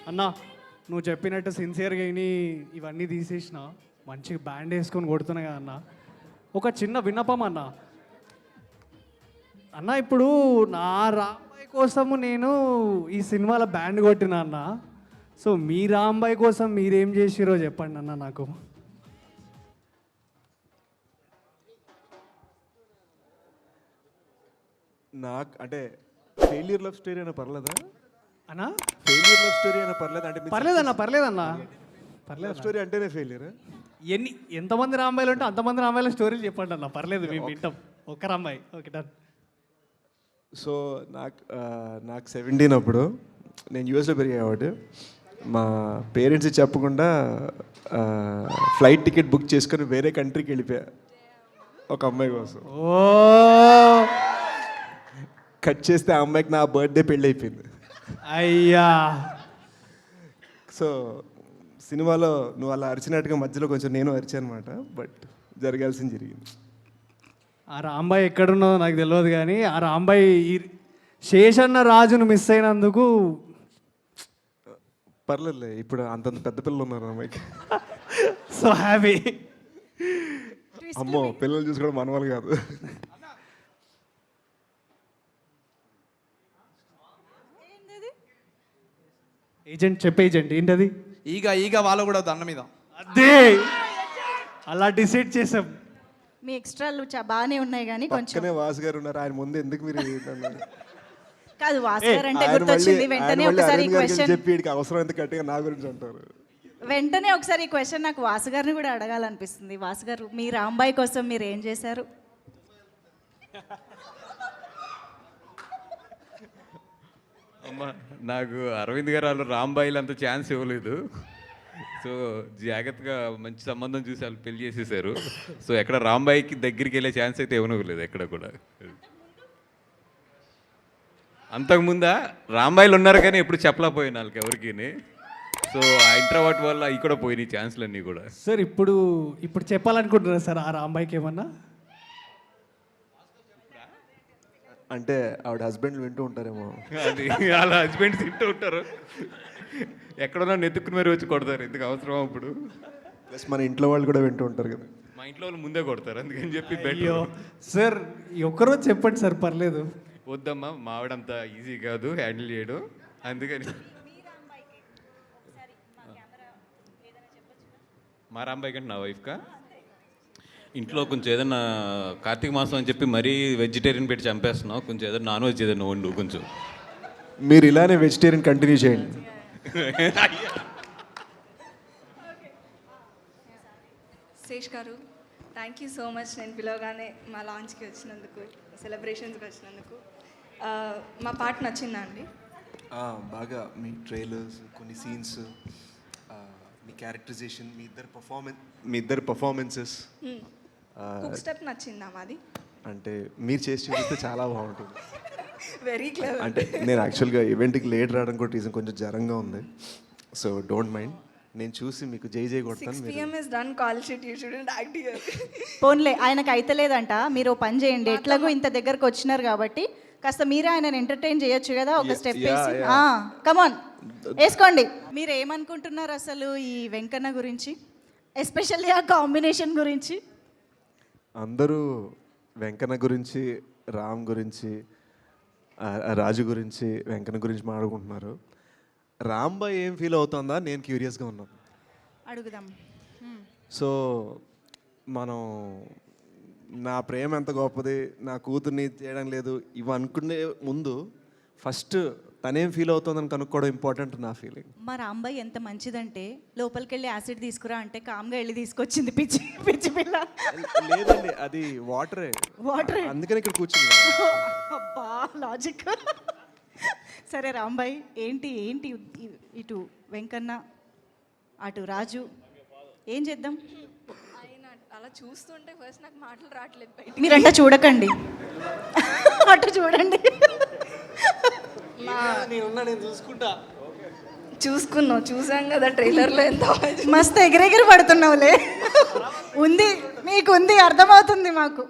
అన్నా నువ్వు చెప్పినట్టు సిన్సియర్గా విని ఇవన్నీ తీసేసిన మంచిగా బ్యాండ్ వేసుకొని కొడుతున్నా కదా అన్న. ఒక చిన్న విన్నపం అన్న. అన్న ఇప్పుడు నా రాంబాయ్ కోసము నేను ఈ సినిమాలో బ్యాండ్ కొట్టినా అన్న. సో మీ రాంబాయ్ కోసం మీరేం చేసిరో చెప్పండి అన్న నాకు. నాకు అంటే ఫెయిల్యూర్ లవ్ స్టోరీ అయినా పర్లేదా అన్నా? ఫెయిల్యూర్ లవ్ స్టోరీ అయినా పర్లేదు అంటే పర్లేదన్నా పర్లేదన్నా లవ్ స్టోరీ అంటేనే ఫెయిల్యూర్. ఎంతమంది రాంబాయిలు ఉంటే అంతమంది రాంబాయిల స్టోరీలు చెప్పండి అన్న, పర్లేదు మేము వింటాం. ఒక్క రాంబాయి ఓకే డన్. సో నాకు 17 అప్పుడు నేను యూఎస్లో పెరిగా కాబట్టి మా పేరెంట్స్ చెప్పకుండా ఫ్లైట్ టికెట్ బుక్ చేసుకొని వేరే కంట్రీకి వెళ్ళిపోయా ఒక అమ్మాయి కోసం. ఓ కట్ చేస్తే ఆ అమ్మాయికి నా బర్త్డే పెళ్ళి అయిపోయింది. అయ్యా. సో సినిమాలో నువ్వు అలా అరిచినట్టుగా మధ్యలో కొంచెం నేను అరిచాను అనమాట. బట్ జరగాల్సింది జరిగింది. ఆ రాంబాయి ఎక్కడున్నదో నాకు తెలియదు కానీ ఆ రాంబాయి ఈ శేషన్న రాజును మిస్ అయినందుకు పర్లేదులే, ఇప్పుడు అంతంత పెద్ద పిల్లలు ఉన్నారు అమ్మాయికి. So happy. అమ్మో పిల్లలు చూసుకోవడం మనవాళ్ళు కాదు. ఏజెంట్ చెప్పే ఏజెంట్ ఏంటది? ఈగ వాళ్ళు కూడా దండ మీద అదే అలా డిసైడ్ చేసాం. మీ ఎక్స్ట్రాలు బాగానే ఉన్నాయి కానీ కొంచెం పక్కనే వాసు గారు ఉన్నారు, ఆయన ముందు ఎందుకు మీరు కాదు. వాస్కర్ అంటే గుర్తొచ్చింది వెంటనే ఒకసారి క్వశ్చన్ చెప్పి అవసరం ఎంత గట్టిగా నా గురించి అంటారు. వెంటనే ఒకసారి ఈ క్వశ్చన్ నాకు వాసు గారిని కూడా అడగాలనిపిస్తుంది. వాసు గారు మీ రాంబాయి కోసం మీరు ఏం చేశారు? అమ్మ నాకు అరవింద్ గారు వాళ్ళు రాంబాయిలు అంత ఛాన్స్ ఇవ్వలేదు. సో జాగ్రత్తగా మంచి సంబంధం చూసి వాళ్ళు పెళ్లి చేసేసారు. సో ఎక్కడ రాంబాయికి దగ్గరికి వెళ్ళే ఛాన్స్ అయితే ఇవ్వలేదు ఎక్కడ కూడా. అంతకుముందా రాంబాయిలు ఉన్నారు కానీ ఎప్పుడు చెప్పలేకపోయాను వాళ్ళకి ఎవరికి. సో ఆ ఇంట్రావర్ట్ వల్ల అవి కూడా పోయినాయి ఛాన్స్లు అన్నీ కూడా. సార్ ఇప్పుడు చెప్పాలనుకుంటున్నారు సార్ ఆ రాంబాయికి ఏమన్నా? అంటే ఆవిడ హస్బెండ్ వింటూ ఉంటారేమో. అది వాళ్ళ హస్బెండ్స్ తింటూ ఉంటారు, ఎక్కడన్నా నెత్తుకుని మరి వచ్చి కొడతారు. ఎందుకు అవసరం అప్పుడు? ప్లస్ మన ఇంట్లో వాళ్ళు కూడా వింటూ ఉంటారు కదా. మా ఇంట్లో వాళ్ళు ముందే కొడతారు, అందుకని చెప్పి అయ్యో సార్ ఒక్కరోజు చెప్పండి సార్ పర్లేదు. వద్దమ్మా మావిడంతా ఈజీ కాదు హ్యాండిల్ చేయడం, అందుకని. మా రాంబాయి కంటే నా వైఫ్కా ఇంట్లో కొంచెం ఏదైనా కార్తీక మాసం అని చెప్పి మరీ వెజిటేరియన్ పెట్టి చంపేస్తున్నావు, కొంచెం ఏదైనా నాన్ వెజ్ ఏదైనా వండు కొంచెం. మీరు ఇలానే వెజిటేరియన్ కంటిన్యూ చేయండి. శేష్ గారు థ్యాంక్ యూ సో మచ్. నేను పిలవగానే మా లాంచ్కి వచ్చినందుకు, సెలబ్రేషన్స్కి వచ్చినందుకు. మా పాట నచ్చిందా అండి? బాగా మీ ట్రైలర్స్, కొన్ని సీన్స్, మీ క్యారెక్టరైజేషన్, మీ ఇద్దరు పర్ఫార్మెన్సెస్. కుక్ స్టెప్ నచ్చిందా మాది? అంటే మీరు చేసి చూపిస్తే చాలా బాగుంటుంది. Very clever. అంటే నేను యాక్చువల్గా ఈవెంట్కి లేట్ రావడం కూడా రీజన్ కొంచెం జ్వరంగా ఉంది. సో డోంట్ మైండ్, నేను చూసి మీకు జై కొడతాను. 6 PM is done, call sheet, you shouldn't act here. పోన్లే ఆయనకు అయితలేదంట, మీరు పని చేయండి. ఎట్లాగో ఇంత దగ్గరకు వచ్చినారు కాబట్టి కాస్త మీరే ఆయనను ఎంటర్టైన్ చేయొచ్చు కదా, ఒక స్టెప్ వేసి. కమాన్ వేసుకోండి. మీరు ఏమనుకుంటున్నారు అసలు ఈ వెంకన్న గురించి, ఎస్పెషల్లీ ఆ కాంబినేషన్ గురించి? అందరూ వెంకన్న గురించి, రామ్ గురించి, రాజు గురించి, వెంకన్న గురించి మాట్లాడుకుంటున్నారు. రాంబాయ్ ఏం ఫీల్ అవుతుందా నేను క్యూరియస్గా ఉన్నాను, అడుగుదాం. సో మనం నా ప్రేమ ఎంత గొప్పది, నా కూతుర్ని చేయడం లేదు, ఇవి అనుకునే ముందు ఫస్ట్ తనేం ఫీల్ అవుతుందని కనుక్కోవడం ఇంపార్టెంట్ నా ఫీలింగ్. మా రాంబాయ్ ఎంత మంచిదంటే లోపలికి వెళ్ళి యాసిడ్ తీసుకురా అంటే కామ్గా వెళ్ళి తీసుకొచ్చింది పిచ్చి పిచ్చి పిల్ల. లేదండి అది వాటరే, అందుకని ఇక్కడ కూర్చుంది. అబ్బా లాజిక్. సరే రాంబాయ్ ఏంటి ఏంటి ఇటు వెంకన్న అటు రాజు ఏం చేద్దాం? ఆయన అలా చూస్తుంటే ఫస్ట్ నాకు మాటలు రావట్లేదు బయట. మీరంటే చూడకండి, అటు చూడండి. చూసాం కదా ట్రైలర్లో ఎంత మస్తు ఎగిరెగిరి పడుతున్నావులే. ఉంది నీకు ఉంది, అర్థమవుతుంది మాకు.